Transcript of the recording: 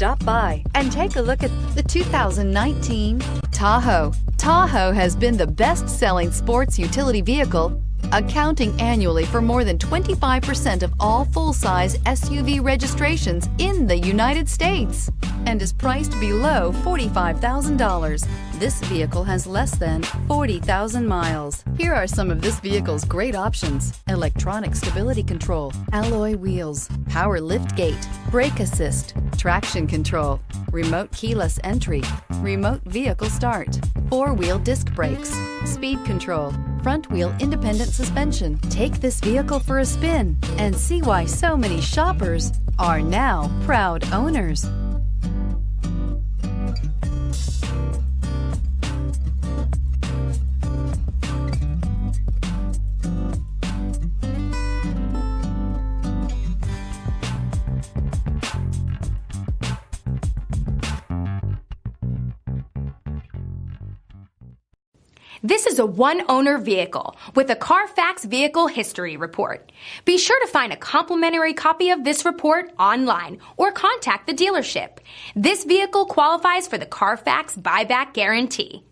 Stop by and take a look at the 2019 Tahoe. Tahoe has been the best-selling sports utility vehicle, accounting annually for more than 25% of all full-size SUV registrations in the United States and is priced below $45,000. This vehicle has less than 40,000 miles. Here are some of this vehicle's great options: electronic stability control, alloy wheels, power liftgate, brake assist, traction control, remote keyless entry, remote vehicle start, four-wheel disc brakes, speed control, front wheel independent suspension. Take this vehicle for a spin and see why so many shoppers are now proud owners. This is a one-owner vehicle with a Carfax Vehicle History Report. Be sure to find a complimentary copy of this report online or contact the dealership. This vehicle qualifies for the Carfax Buyback Guarantee.